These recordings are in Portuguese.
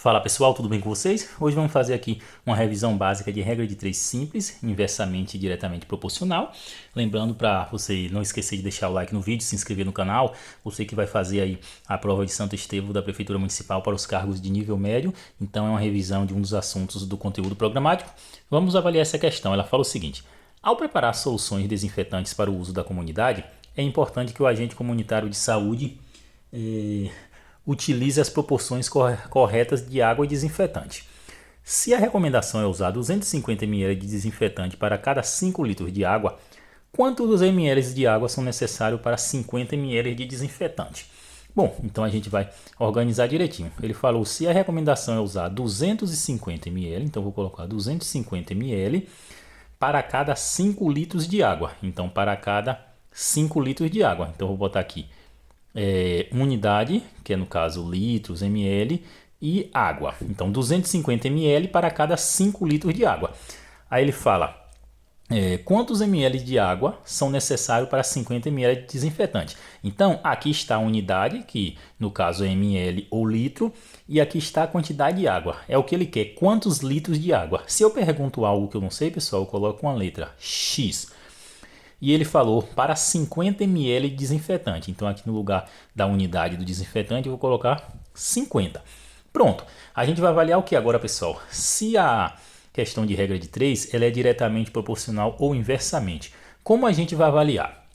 Fala pessoal, tudo bem com vocês? Hoje vamos fazer aqui uma revisão básica de regra de 3 simples, inversamente e diretamente proporcional. Lembrando para você não esquecer de deixar o like no vídeo, se inscrever no canal. Você que vai fazer aí a prova de Santo Estevão da Prefeitura Municipal para os cargos de nível médio. Então é uma revisão de um dos assuntos do conteúdo programático. Vamos avaliar essa questão. Ela fala o seguinte: ao preparar soluções desinfetantes para o uso da comunidade, é importante que o agente comunitário de saúde utilize as proporções corretas de água e desinfetante. Se a recomendação é usar 250 ml de desinfetante para cada 5 litros de água, quantos ml de água são necessários para 50 ml de desinfetante? Bom, então a gente vai organizar direitinho. Ele falou se a recomendação é usar 250 ml, então vou colocar 250 ml para cada 5 litros de água. Então para cada 5 litros de água. Então vou botar aqui unidade, que é no caso litros, ml, e água. Então 250 ml para cada 5 litros de água. Aí ele fala quantos ml de água são necessários para 50 ml de desinfetante. Então aqui está a unidade, que no caso é ml ou litro, e aqui está a quantidade de água. É o que ele quer, quantos litros de água. Se eu pergunto algo que eu não sei, pessoal, eu coloco uma letra X. E ele falou para 50 ml de desinfetante. Então aqui no lugar da unidade do desinfetante eu vou colocar 50. Pronto. A gente vai avaliar o que agora, pessoal? Se a questão de regra de 3 ela é diretamente proporcional ou inversamente. Como a gente vai avaliar?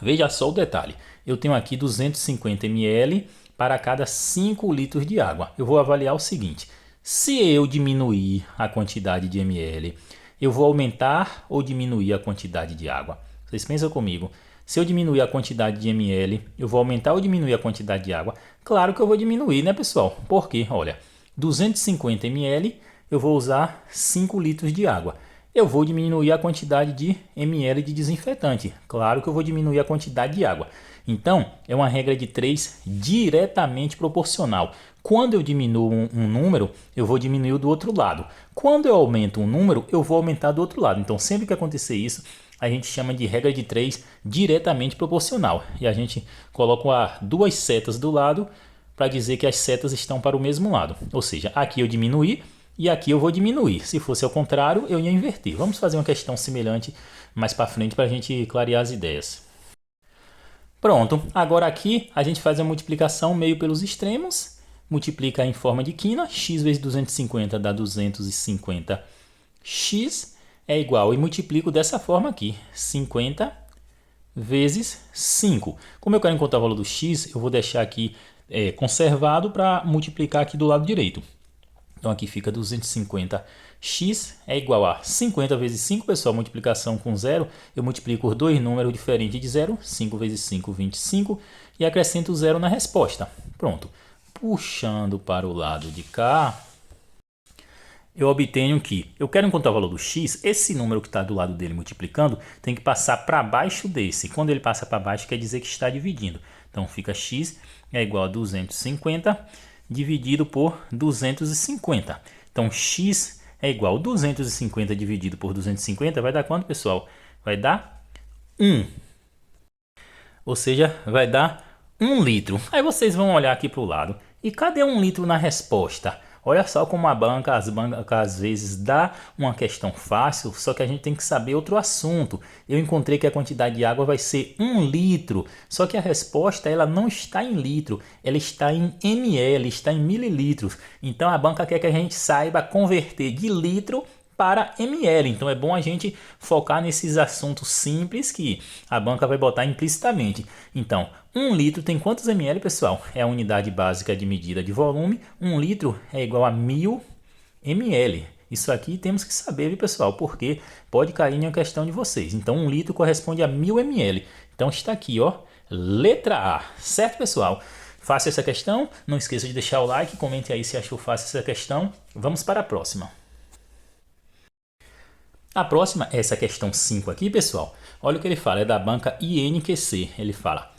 Veja só o detalhe. Eu tenho aqui 250 ml para cada 5 litros de água. Eu vou avaliar o seguinte: se eu diminuir a quantidade de ml, eu vou aumentar ou diminuir a quantidade de água? Vocês pensam comigo, se eu diminuir a quantidade de ml, eu vou aumentar ou diminuir a quantidade de água? Claro que eu vou diminuir, né, pessoal? Porque, olha, 250 ml, eu vou usar 5 litros de água. Eu vou diminuir a quantidade de ml de desinfetante. Claro que eu vou diminuir a quantidade de água. Então, é uma regra de 3 diretamente proporcional. Quando eu diminuo um número, eu vou diminuir o do outro lado. Quando eu aumento um número, eu vou aumentar do outro lado. Então, sempre que acontecer isso, a gente chama de regra de 3 diretamente proporcional. E a gente coloca duas setas do lado para dizer que as setas estão para o mesmo lado. Ou seja, aqui eu diminuí e aqui eu vou diminuir. Se fosse ao contrário, eu ia inverter. Vamos fazer uma questão semelhante mais para frente para a gente clarear as ideias. Pronto, agora aqui a gente faz a multiplicação meio pelos extremos. Multiplica em forma de quina. X vezes 250 dá 250x é igual, e multiplico dessa forma aqui, 50 vezes 5. Como eu quero encontrar o valor do x, eu vou deixar aqui conservado para multiplicar aqui do lado direito. Então aqui fica 250x é igual a 50 vezes 5, pessoal, multiplicação com zero. Eu multiplico os dois números diferentes de zero, 5 vezes 5, 25, e acrescento zero na resposta. Pronto. Puxando para o lado de cá, eu obtenho que eu quero encontrar o valor do x, esse número que está do lado dele multiplicando tem que passar para baixo desse. Quando ele passa para baixo, quer dizer que está dividindo. Então fica x é igual a 250 dividido por 250. Então x é igual a 250 dividido por 250, vai dar quanto, pessoal? Vai dar 1. Ou seja, vai dar 1 litro. Aí vocês vão olhar aqui para o lado. E cadê 1 litro na resposta? Olha só como as bancas às vezes dá uma questão fácil, só que a gente tem que saber outro assunto. Eu encontrei que a quantidade de água vai ser 1 litro, só que a resposta ela não está em litro, ela está em ml, está em mililitros. Então a banca quer que a gente saiba converter de litro para ml. Então é bom a gente focar nesses assuntos simples que a banca vai botar implicitamente. Então, 1 litro tem quantos ml, pessoal? É a unidade básica de medida de volume. 1 litro é igual a 1000 ml. Isso aqui temos que saber, viu, pessoal? Porque pode cair em uma questão de vocês. Então, 1 litro corresponde a 1000 ml. Então, está aqui, ó, letra A. Certo, pessoal? Fácil essa questão. Não esqueça de deixar o like. Comente aí se achou fácil essa questão. Vamos para a próxima. A próxima é essa questão 5 aqui, pessoal. Olha o que ele fala, é da banca INQC. Ele fala: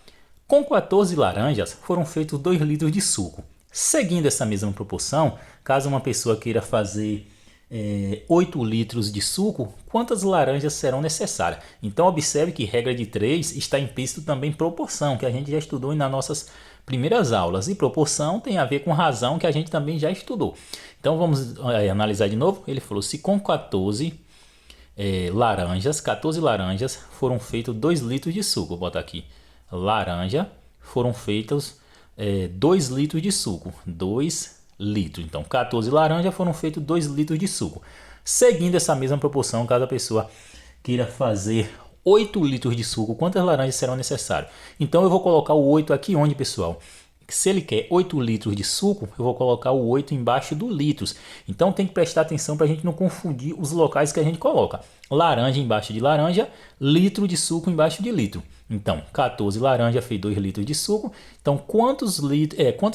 com 14 laranjas foram feitos 2 litros de suco. Seguindo essa mesma proporção, caso uma pessoa queira fazer 8 litros de suco, quantas laranjas serão necessárias? Então observe que regra de 3 está implícito também proporção, que a gente já estudou nas nossas primeiras aulas. E proporção tem a ver com razão, que a gente também já estudou. Então vamos analisar de novo. Ele falou, se com 14 laranjas foram feitos 2 litros de suco. Vou botar aqui, laranja, foram feitos 2 litros de suco. 2 litros. Então 14 laranjas foram feitos 2 litros de suco. Seguindo essa mesma proporção, caso a pessoa queira fazer 8 litros de suco, quantas laranjas serão necessárias? Então eu vou colocar o 8 aqui onde, pessoal? Se ele quer 8 litros de suco, eu vou colocar o 8 embaixo do litros. Então tem que prestar atenção para a gente não confundir os locais que a gente coloca. Laranja embaixo de laranja, litro de suco embaixo de litro. Então 14 laranjas fez 2 litros de suco. Então quantas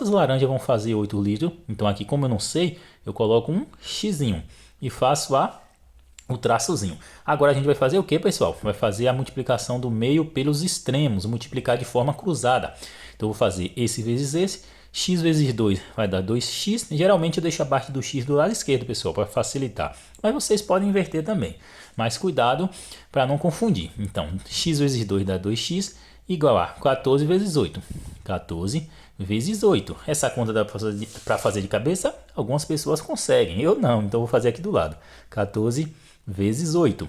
laranjas vão fazer 8 litros? Então aqui, como eu não sei, eu coloco um xzinho e faço o traçozinho. Agora a gente vai fazer o que, pessoal? Vai fazer a multiplicação do meio pelos extremos, multiplicar de forma cruzada. Então eu vou fazer esse vezes esse, x vezes 2 vai dar 2x. Geralmente eu deixo a parte do x do lado esquerdo, pessoal, para facilitar. Mas vocês podem inverter também. Mas cuidado para não confundir. Então, x vezes 2 dá 2x, igual a 14 vezes 8. 14 vezes 8. Essa conta dá para fazer de cabeça? Algumas pessoas conseguem, eu não. Então eu vou fazer aqui do lado. 14 vezes 8.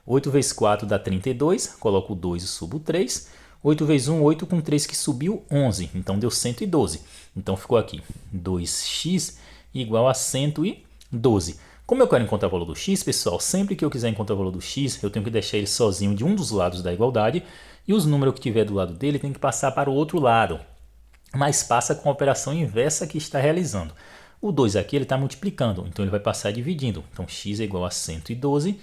8 vezes 4 dá 32. Coloco o 2 e subo 3. 8 vezes 1, 8 com 3 que subiu, 11. Então deu 112. Então ficou aqui 2x igual a 112. Como eu quero encontrar o valor do x, pessoal, sempre que eu quiser encontrar o valor do x, eu tenho que deixar ele sozinho de um dos lados da igualdade. E os números que tiver do lado dele tem que passar para o outro lado. Mas passa com a operação inversa que está realizando. O 2 aqui ele está multiplicando, então ele vai passar dividindo. Então x é igual a 112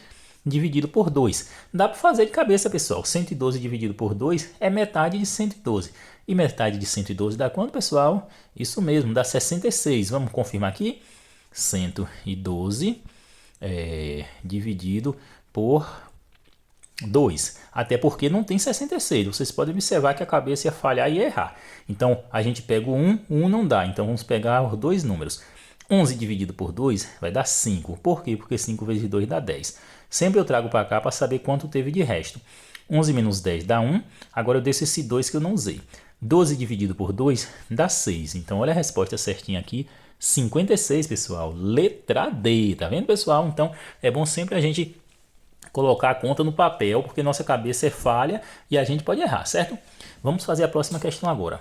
dividido por 2. Dá para fazer de cabeça, pessoal. 112 dividido por 2 é metade de 112. E metade de 112 dá quanto, pessoal? Isso mesmo, dá 66. Vamos confirmar aqui. 112 dividido por 2. Até porque não tem 66. Vocês podem observar que a cabeça ia falhar e ia errar. Então, a gente pega o 1, o 1 não dá. Então, vamos pegar os dois números. 11 dividido por 2 vai dar 5. Por quê? Porque 5 vezes 2 dá 10. Sempre eu trago para cá para saber quanto teve de resto. 11 menos 10 dá 1. Agora eu desço esse 2 que eu não usei. 12 dividido por 2 dá 6. Então, olha a resposta certinha aqui. 56, pessoal. Letra D. Tá vendo, pessoal? Então, é bom sempre a gente colocar a conta no papel, porque nossa cabeça é falha e a gente pode errar, certo? Vamos fazer a próxima questão agora.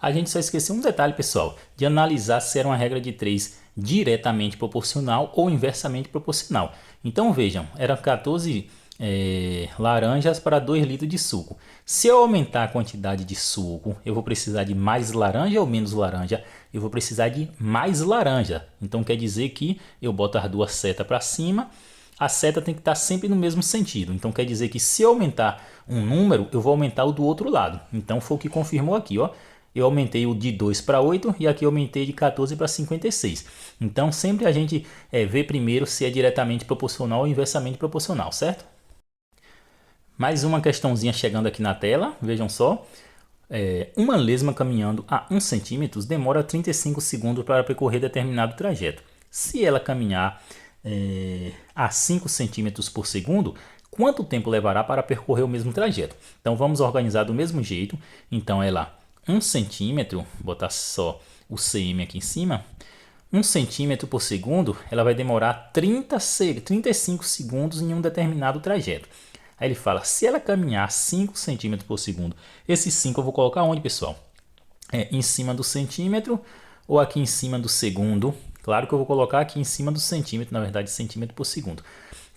A gente só esqueceu um detalhe, pessoal, de analisar se era uma regra de 3 diretamente proporcional ou inversamente proporcional. Então vejam, eram 14 laranjas para 2 litros de suco. Se eu aumentar a quantidade de suco, eu vou precisar de mais laranja ou menos laranja? Eu vou precisar de mais laranja. Então quer dizer que eu boto as duas setas para cima. A seta tem que estar sempre no mesmo sentido. Então quer dizer que se eu aumentar um número, eu vou aumentar o do outro lado. Então foi o que confirmou aqui, ó. Eu aumentei o de 2 para 8 e aqui eu aumentei de 14 para 56. Então sempre a gente vê primeiro se é diretamente proporcional ou inversamente proporcional, certo? Mais uma questãozinha chegando aqui na tela, vejam só. Uma lesma caminhando a 1 centímetro demora 35 segundos para percorrer determinado trajeto. Se ela caminhar a 5 centímetros por segundo, quanto tempo levará para percorrer o mesmo trajeto? Então vamos organizar do mesmo jeito. Então ela 1 centímetro, vou botar só o cm aqui em cima, 1 centímetro por segundo, ela vai demorar 35 segundos em um determinado trajeto. Aí ele fala, se ela caminhar 5 centímetros por segundo, esse 5 eu vou colocar onde, pessoal? Em cima do centímetro ou aqui em cima do segundo? Claro que eu vou colocar aqui em cima do centímetro, na verdade centímetro por segundo.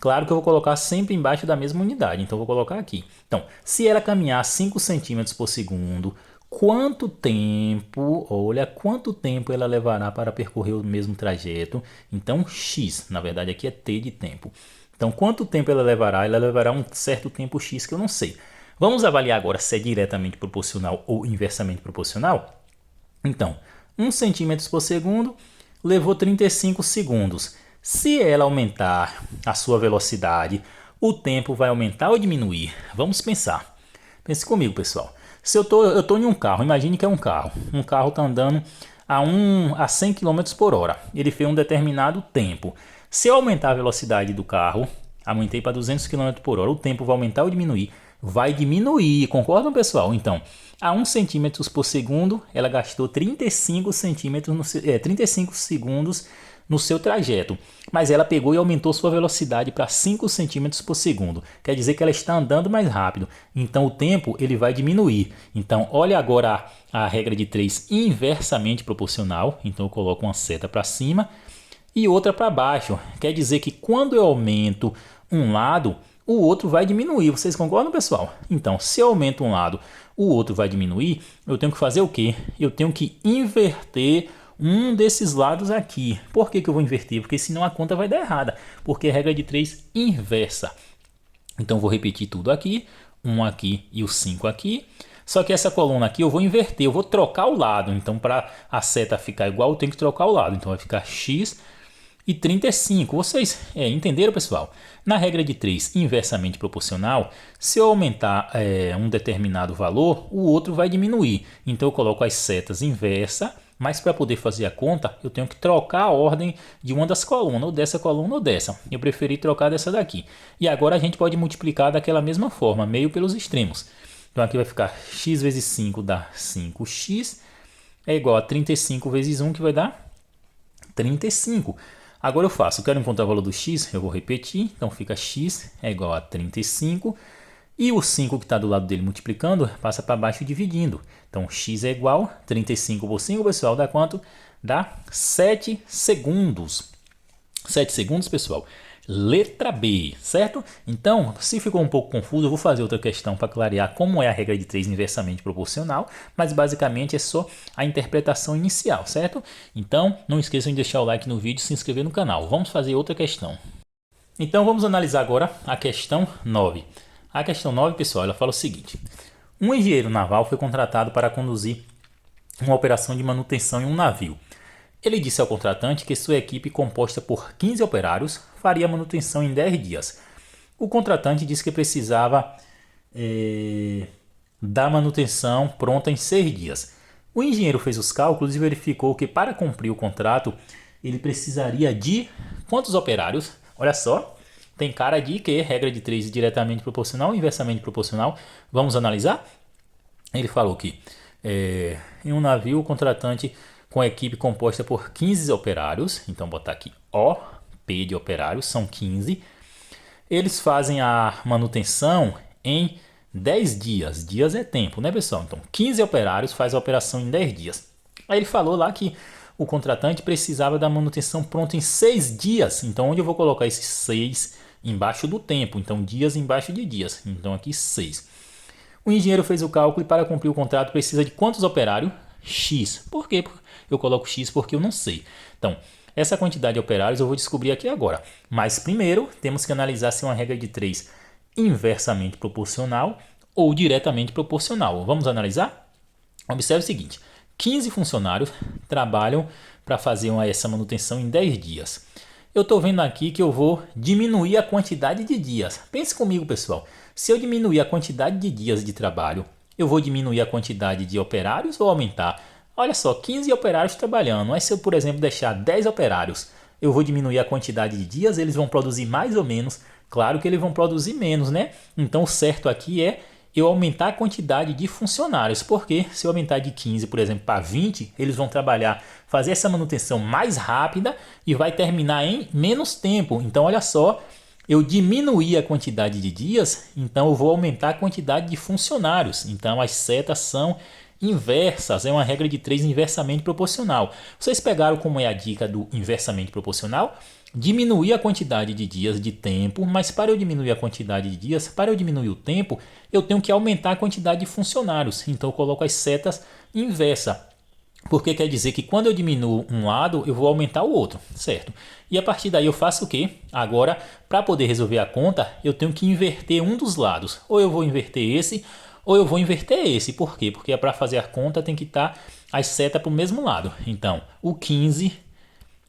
Claro que eu vou colocar sempre embaixo da mesma unidade, então eu vou colocar aqui. Então, se ela caminhar 5 centímetros por segundo, quanto tempo, olha, quanto tempo ela levará para percorrer o mesmo trajeto? Então, x, na verdade aqui é t de tempo. Então, quanto tempo ela levará? Ela levará um certo tempo x que eu não sei. Vamos avaliar agora se é diretamente proporcional ou inversamente proporcional? Então, 1 centímetro por segundo levou 35 segundos. Se ela aumentar a sua velocidade, o tempo vai aumentar ou diminuir? Vamos pensar. Pense comigo, pessoal. Se eu tô em um carro, imagine que é um carro. Um carro está andando a 100 km por hora. Ele fez um determinado tempo. Se eu aumentar a velocidade do carro, aumentei para 200 km por hora, o tempo vai aumentar ou diminuir? vai diminuir, concordam, pessoal? Então, a 1 centímetros por segundo, ela gastou 35 35 segundos no seu trajeto, mas ela pegou e aumentou sua velocidade para 5 centímetros por segundo. Quer dizer que ela está andando mais rápido, então o tempo ele vai diminuir. Então, olha agora a regra de 3 inversamente proporcional. Então, eu coloco uma seta para cima e outra para baixo. Quer dizer que quando eu aumento um lado, o outro vai diminuir. Vocês concordam, pessoal? Então, se eu aumento um lado, o outro vai diminuir, eu tenho que fazer o quê? Eu tenho que inverter um desses lados aqui. Por que eu vou inverter? Porque senão a conta vai dar errada. Porque é regra de 3 inversa. Então, vou repetir tudo aqui. 1 aqui e o 5 aqui. Só que essa coluna aqui eu vou inverter. Eu vou trocar o lado. Então, para a seta ficar igual, eu tenho que trocar o lado. Então, vai ficar x e 35. Vocês entenderam, pessoal? Na regra de 3 inversamente proporcional, se eu aumentar um determinado valor, o outro vai diminuir. Então, eu coloco as setas inversa. Mas para poder fazer a conta, eu tenho que trocar a ordem de uma das colunas, ou dessa coluna ou dessa. Eu preferi trocar dessa daqui. E agora a gente pode multiplicar daquela mesma forma, meio pelos extremos. Então aqui vai ficar x vezes 5 dá 5x, é igual a 35 vezes 1, que vai dar 35. Agora eu quero encontrar o valor do x, eu vou repetir. Então fica x é igual a 35. E o 5 que está do lado dele multiplicando, passa para baixo dividindo. Então, x é igual a 35 por 5, pessoal, dá quanto? Dá 7 segundos. 7 segundos, pessoal. Letra B, certo? Então, se ficou um pouco confuso, eu vou fazer outra questão para clarear como é a regra de 3 inversamente proporcional, mas basicamente é só a interpretação inicial, certo? Então, não esqueçam de deixar o like no vídeo e se inscrever no canal. Vamos fazer outra questão. Então, vamos analisar agora a questão 9. A questão 9, pessoal, ela fala o seguinte: um engenheiro naval foi contratado para conduzir uma operação de manutenção em um navio. Ele disse ao contratante que sua equipe, composta por 15 operários, faria a manutenção em 10 dias. O contratante disse que precisava da manutenção pronta em 6 dias. O engenheiro fez os cálculos e verificou que para cumprir o contrato, ele precisaria de quantos operários? Olha só. Tem cara de que regra de 3 diretamente proporcional, inversamente proporcional. Vamos analisar? Ele falou que em um navio, o contratante com a equipe composta por 15 operários. Então, botar aqui OP de operários, são 15. Eles fazem a manutenção em 10 dias. Dias é tempo, né, pessoal? Então, 15 operários faz a operação em 10 dias. Aí ele falou lá que o contratante precisava da manutenção pronta em 6 dias. Então, onde eu vou colocar esses 6 embaixo do tempo? Então, dias embaixo de dias. Então, aqui 6. O engenheiro fez o cálculo e para cumprir o contrato precisa de quantos operários? X. Por quê? Eu coloco X porque eu não sei. Então, essa quantidade de operários eu vou descobrir aqui agora. Mas primeiro, temos que analisar se é uma regra de 3 inversamente proporcional ou diretamente proporcional. Vamos analisar? Observe o seguinte: 15 funcionários trabalham para fazer essa manutenção em 10 dias. Eu estou vendo aqui que eu vou diminuir a quantidade de dias. Pense comigo, pessoal. Se eu diminuir a quantidade de dias de trabalho, eu vou diminuir a quantidade de operários ou aumentar? Olha só, 15 operários trabalhando. Mas se eu, por exemplo, deixar 10 operários, eu vou diminuir a quantidade de dias, eles vão produzir mais ou menos. Claro que eles vão produzir menos, né? Então, o certo aqui é eu aumentar a quantidade de funcionários, porque se eu aumentar de 15, por exemplo, para 20, eles vão trabalhar, fazer essa manutenção mais rápida e vai terminar em menos tempo. Então, olha só, eu diminuí a quantidade de dias, então eu vou aumentar a quantidade de funcionários. Então, as setas são inversas, é uma regra de 3 inversamente proporcional. Vocês pegaram como é a dica do inversamente proporcional? Diminuir a quantidade de dias de tempo, mas para eu diminuir a quantidade de dias, para eu diminuir o tempo, eu tenho que aumentar a quantidade de funcionários. Então eu coloco as setas inversa, porque quer dizer que quando eu diminuo um lado, eu vou aumentar o outro, certo? E a partir daí eu faço o quê? Agora, para poder resolver a conta, eu tenho que inverter um dos lados. Ou eu vou inverter esse, ou eu vou inverter esse. Por quê? Porque para fazer a conta tem que estar as setas para o mesmo lado. Então, o 15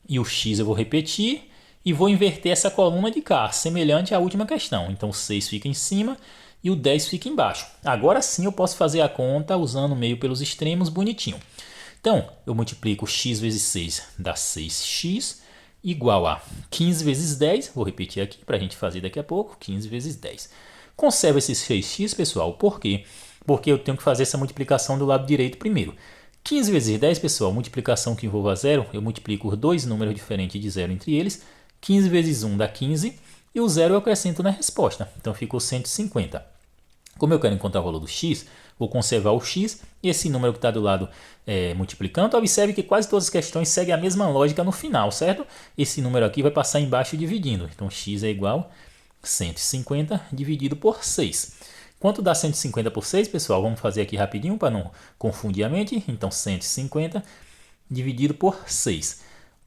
e o x eu vou repetir e vou inverter essa coluna de cá, semelhante à última questão. Então, o 6 fica em cima e o 10 fica embaixo. Agora sim eu posso fazer a conta usando o meio pelos extremos, bonitinho. Então, eu multiplico x vezes 6, dá 6x, igual a 15 vezes 10. Vou repetir aqui para a gente fazer daqui a pouco. 15 vezes 10. Conserva esse 6x, pessoal. Por quê? Porque eu tenho que fazer essa multiplicação do lado direito primeiro. 15 vezes 10, pessoal, multiplicação que envolva zero, eu multiplico os dois números diferentes de zero entre eles. 15 vezes 1 dá 15 e o zero eu acrescento na resposta. Então ficou 150. Como eu quero encontrar o valor do x, vou conservar o x e esse número que está do lado multiplicando. Observe que quase todas as questões seguem a mesma lógica no final, certo? Esse número aqui vai passar embaixo dividindo. Então x é igual a 150 dividido por 6. Quanto dá 150 por 6, pessoal? Vamos fazer aqui rapidinho para não confundir a mente. Então 150 dividido por 6.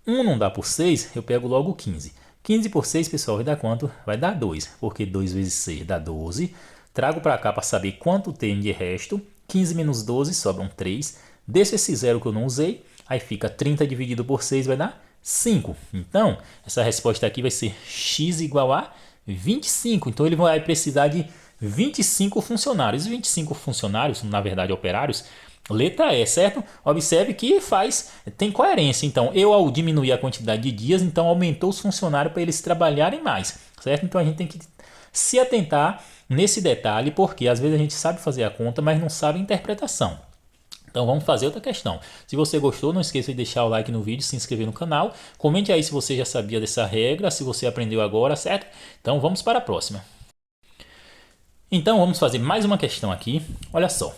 1 não dá por 6, eu pego logo 15. 15 por 6, pessoal, vai dar quanto? Vai dar 2, porque 2 vezes 6 dá 12. Trago para cá para saber quanto tem de resto. 15 menos 12 sobram 3. Desço esse zero que eu não usei. Aí fica 30 dividido por 6 vai dar 5. Então, essa resposta aqui vai ser x igual a 25. Então, ele vai precisar de 25 funcionários. 25 funcionários, na verdade operários, letra E, certo? Observe que tem coerência. Então, eu ao diminuir a quantidade de dias, então aumentou os funcionários para eles trabalharem mais, certo? Então, a gente tem que se atentar nesse detalhe, porque às vezes a gente sabe fazer a conta, mas não sabe a interpretação. Então vamos fazer outra questão. Se você gostou, não esqueça de deixar o like no vídeo, se inscrever no canal. Comente aí se você já sabia dessa regra, se você aprendeu agora, certo? Então vamos para a próxima. Então vamos fazer mais uma questão aqui. Olha só.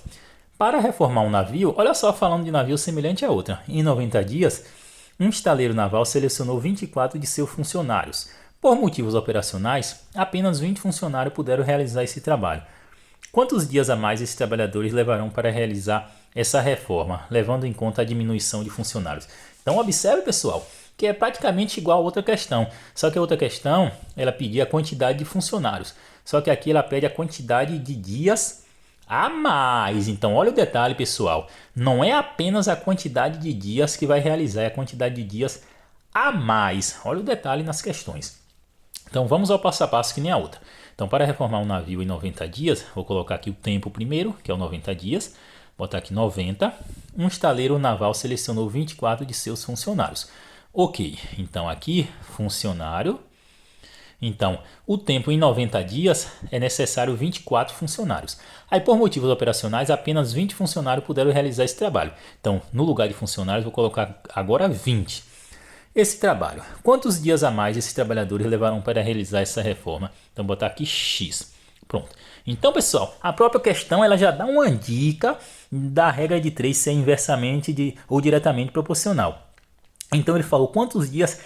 Para reformar um navio, olha só, falando de navio semelhante a outra. Em 90 dias, um estaleiro naval selecionou 24 de seus funcionários. Por motivos operacionais, apenas 20 funcionários puderam realizar esse trabalho. Quantos dias a mais esses trabalhadores levarão para realizar essa reforma, levando em conta a diminuição de funcionários? Então observe, pessoal, que é praticamente igual a outra questão, só que a outra questão ela pedia a quantidade de funcionários, só que aqui ela pede a quantidade de dias a mais. Então olha o detalhe, pessoal, não é apenas a quantidade de dias que vai realizar, é a quantidade de dias a mais. Olha o detalhe nas questões. Então vamos ao passo a passo que nem a outra. Então para reformar um navio em 90 dias, vou colocar aqui o tempo primeiro, que é o 90 dias. Botar aqui 90. Um estaleiro naval selecionou 24 de seus funcionários. Ok, então aqui funcionário. Então o tempo em 90 dias é necessário 24 funcionários. Aí por motivos operacionais apenas 20 funcionários puderam realizar esse trabalho. Então no lugar de funcionários vou colocar agora 20. Esse trabalho, quantos dias a mais esses trabalhadores levaram para realizar essa reforma? Então, vou botar aqui X. Pronto. Então, pessoal, a própria questão ela já dá uma dica da regra de 3 ser inversamente ou diretamente proporcional. Então, ele falou quantos dias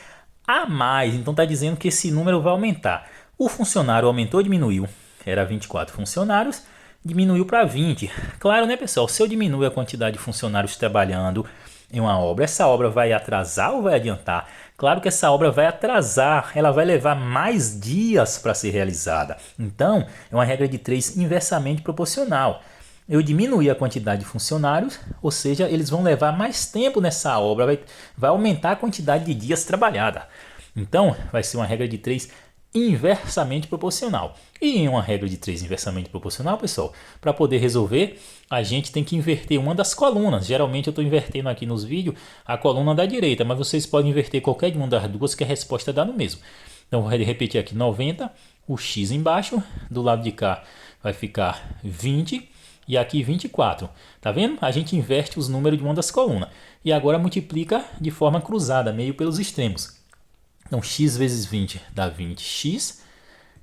a mais. Então, está dizendo que esse número vai aumentar. O funcionário aumentou ou diminuiu? Era 24 funcionários, diminuiu para 20. Claro, né, pessoal? Se eu diminuir a quantidade de funcionários trabalhando em uma obra, essa obra vai atrasar ou vai adiantar? Claro que essa obra vai atrasar, ela vai levar mais dias para ser realizada. Então, é uma regra de 3 inversamente proporcional. Eu diminuir a quantidade de funcionários, ou seja, eles vão levar mais tempo nessa obra, vai aumentar a quantidade de dias trabalhada. Então, vai ser uma regra de 3 inversamente proporcional. E em uma regra de 3 inversamente proporcional, pessoal, para poder resolver, a gente tem que inverter uma das colunas. Geralmente eu estou invertendo aqui nos vídeos a coluna da direita, mas vocês podem inverter qualquer uma das duas que a resposta dá no mesmo. Então vou repetir aqui 90, o x embaixo, do lado de cá vai ficar 20 e aqui 24. Tá vendo? A gente inverte os números de uma das colunas. E agora multiplica de forma cruzada, meio pelos extremos. Então, x vezes 20 dá 20x,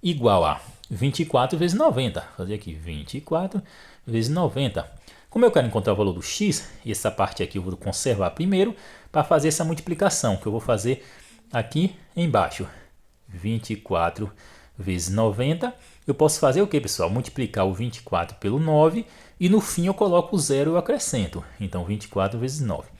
igual a 24 vezes 90. Vou fazer aqui 24 vezes 90. Como eu quero encontrar o valor do x, essa parte aqui eu vou conservar primeiro para fazer essa multiplicação, que eu vou fazer aqui embaixo. 24 vezes 90. Eu posso fazer o que, pessoal? Multiplicar o 24 pelo 9 e no fim eu coloco o zero e eu acrescento. Então, 24 vezes 9.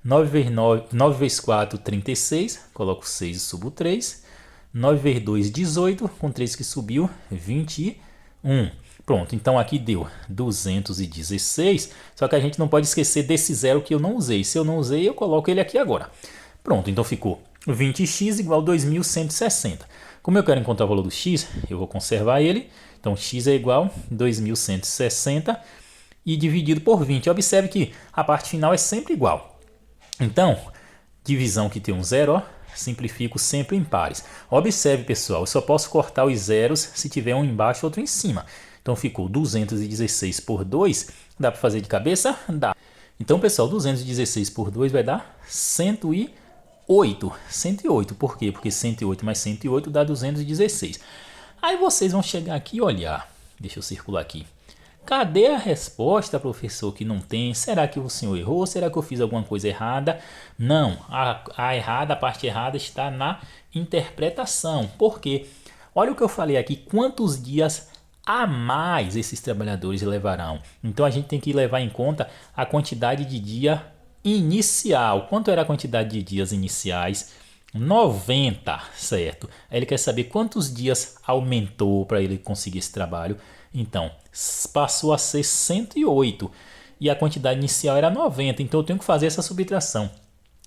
9 vezes 4, 36. Coloco 6 e subo 3. 9 vezes 2, 18. Com 3 que subiu, 21. Pronto, então aqui deu 216. Só que a gente não pode esquecer desse zero que eu não usei. Se eu não usei, eu coloco ele aqui agora. Pronto, então ficou 20x igual a 2160. Como eu quero encontrar o valor do x, eu vou conservar ele. Então x é igual a 2160 e dividido por 20. Observe que a parte final é sempre igual. Então, divisão que tem um zero, ó, simplifico sempre em pares. Observe, pessoal, eu só posso cortar os zeros se tiver um embaixo e outro em cima. Então ficou 216 por 2, dá para fazer de cabeça? Dá. Então, pessoal, 216 por 2 vai dar 108. 108, por quê? Porque 108 mais 108 dá 216. Aí vocês vão chegar aqui e olhar. Deixa eu circular aqui. Cadê a resposta, professor, que não tem? Será que o senhor errou? Será que eu fiz alguma coisa errada? Não, a parte errada está na interpretação. Por quê? Olha o que eu falei aqui, quantos dias a mais esses trabalhadores levarão. Então a gente tem que levar em conta a quantidade de dia inicial. Quanto era a quantidade de dias iniciais? 90, certo? Aí ele quer saber quantos dias aumentou para ele conseguir esse trabalho. Então, passou a ser 108 e a quantidade inicial era 90, então eu tenho que fazer essa subtração.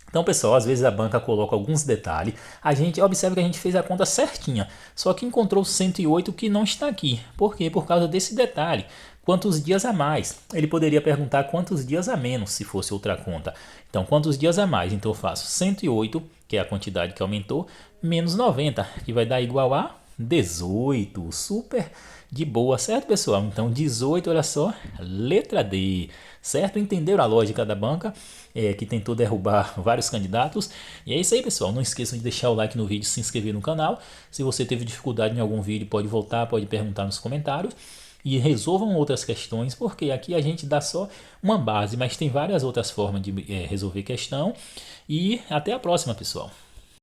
Então, pessoal, às vezes a banca coloca alguns detalhes, a gente observa que a gente fez a conta certinha, só que encontrou 108 que não está aqui. Por quê? Por causa desse detalhe. Quantos dias a mais? Ele poderia perguntar quantos dias a menos se fosse outra conta. Então, quantos dias a mais? Então eu faço 108, que é a quantidade que aumentou, menos 90, que vai dar igual a 18. Super de boa, certo, pessoal? Então 18, olha só, letra D, certo? Entenderam a lógica da banca que tentou derrubar vários candidatos? E é isso aí, pessoal. Não esqueçam de deixar o like no vídeo, se inscrever no canal. Se você teve dificuldade em algum vídeo, pode voltar, pode perguntar nos comentários. E resolvam outras questões, porque aqui a gente dá só uma base, mas tem várias outras formas de resolver questão. E até a próxima, pessoal.